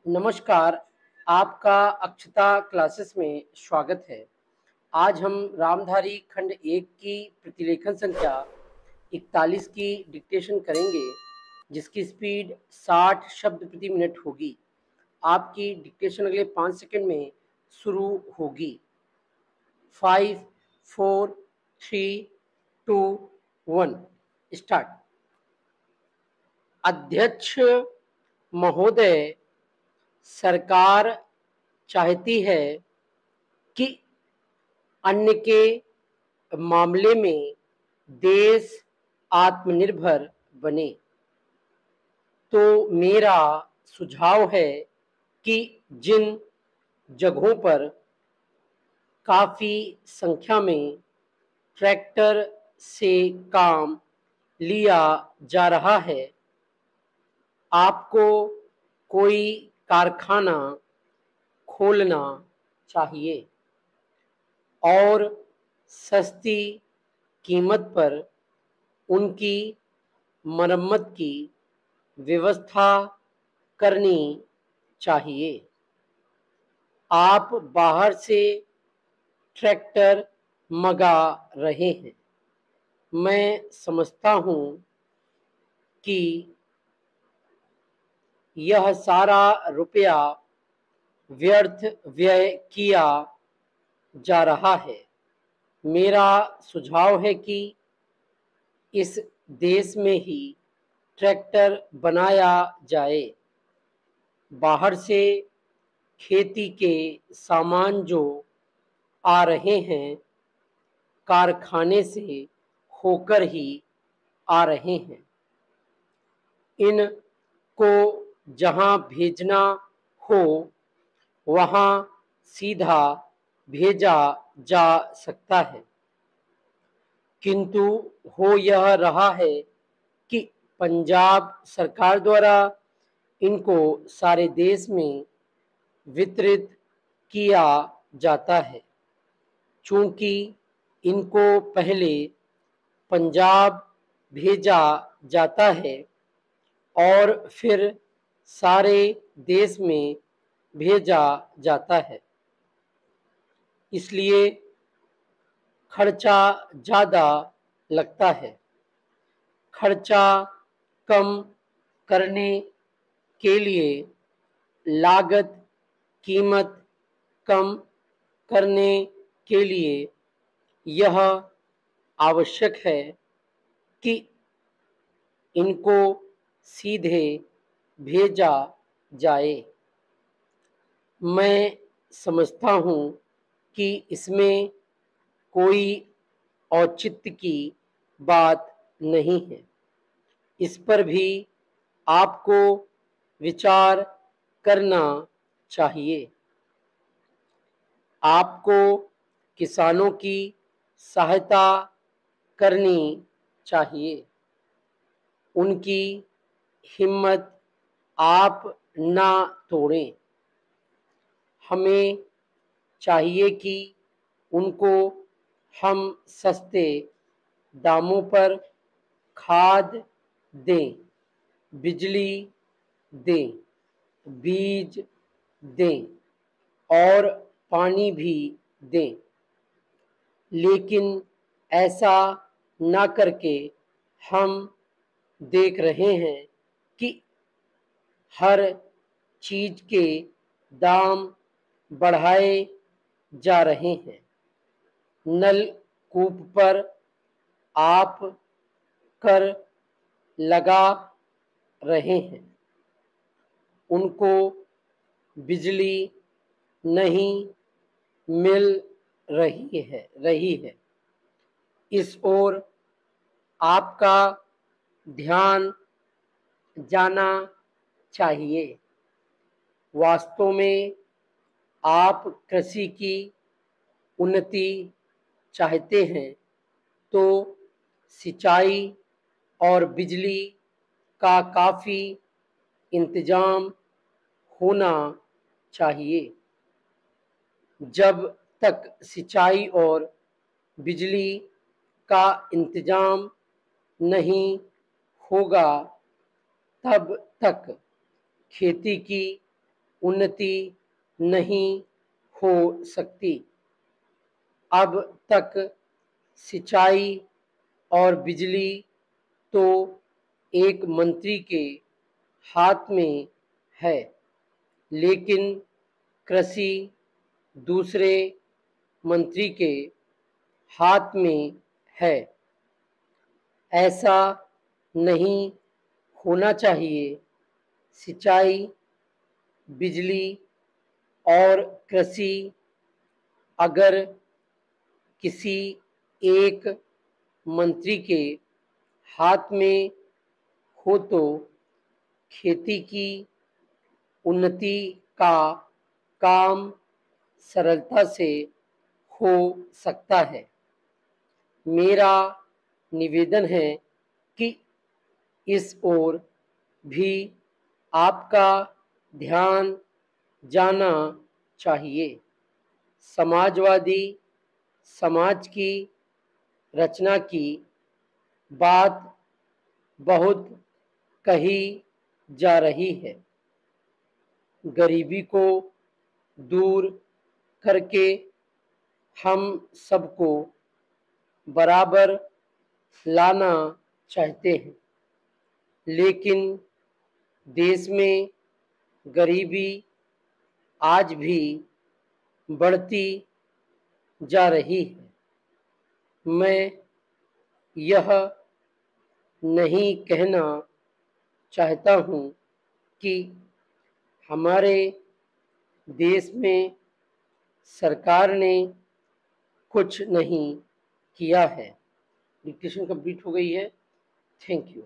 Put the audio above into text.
नमस्कार, आपका अक्षता क्लासेस में स्वागत है। आज हम रामधारी खंड 1 की प्रतिलेखन संख्या 41 की डिक्टेशन करेंगे, जिसकी स्पीड 60 शब्द प्रति मिनट होगी। आपकी डिक्टेशन अगले 5 सेकंड में शुरू होगी। 5, 4, 3, 2, 1 स्टार्ट। अध्यक्ष महोदय, सरकार चाहती है कि अन्न के मामले में देश आत्मनिर्भर बने, तो मेरा सुझाव है कि जिन जगहों पर काफ़ी संख्या में ट्रैक्टर से काम लिया जा रहा है, आपको कोई कारखाना खोलना चाहिए और सस्ती कीमत पर उनकी मरम्मत की व्यवस्था करनी चाहिए। आप बाहर से ट्रैक्टर मंगा रहे हैं। मैं समझता हूँ कि यह सारा रुपया व्यर्थ व्यय किया जा रहा है। मेरा सुझाव है कि इस देश में ही ट्रैक्टर बनाया जाए। बाहर से खेती के सामान जो आ रहे हैं, कारखाने से होकर ही आ रहे हैं। इनको जहां भेजना हो वहां सीधा भेजा जा सकता है, किंतु हो यह रहा है कि पंजाब सरकार द्वारा इनको सारे देश में वितरित किया जाता है। चूंकि इनको पहले पंजाब भेजा जाता है और फिर सारे देश में भेजा जाता है, इसलिए खर्चा ज़्यादा लगता है। खर्चा कम करने के लिए लागत कीमत कम करने के लिए यह आवश्यक है कि इनको सीधे भेजा जाए। मैं समझता हूँ कि इसमें कोई औचित्य की बात नहीं है। इस पर भी आपको विचार करना चाहिए। आपको किसानों की सहायता करनी चाहिए। उनकी हिम्मत आप ना तोड़ें। हमें चाहिए कि उनको हम सस्ते दामों पर खाद दें, बिजली दें, बीज दें और पानी भी दें, लेकिन ऐसा ना करके हम देख रहे हैं कि हर चीज के दाम बढ़ाए जा रहे हैं। नलकूप पर आप कर लगा रहे हैं, उनको बिजली नहीं मिल रही है। इस ओर आपका ध्यान जाना चाहिए। वास्तव में आप कृषि की उन्नति चाहते हैं, तो सिंचाई और बिजली का काफ़ी इंतजाम होना चाहिए। जब तक सिंचाई और बिजली का इंतजाम नहीं होगा, तब तक खेती की उन्नति नहीं हो सकती। अब तक सिंचाई और बिजली तो एक मंत्री के हाथ में है, लेकिन कृषि दूसरे मंत्री के हाथ में है। ऐसा नहीं होना चाहिए। सिंचाई, बिजली और कृषि अगर किसी एक मंत्री के हाथ में हो तो खेती की उन्नति का काम सरलता से हो सकता है। मेरा निवेदन है कि इस ओर भी आपका ध्यान जाना चाहिए। समाजवादी समाज की रचना की बात बहुत कही जा रही है। गरीबी को दूर करके हम सबको बराबर लाना चाहते हैं, लेकिन देश में गरीबी आज भी बढ़ती जा रही है। मैं यह नहीं कहना चाहता हूँ कि हमारे देश में सरकार ने कुछ नहीं किया है। डिक्टेशन कंप्लीट हो गई है। Thank you.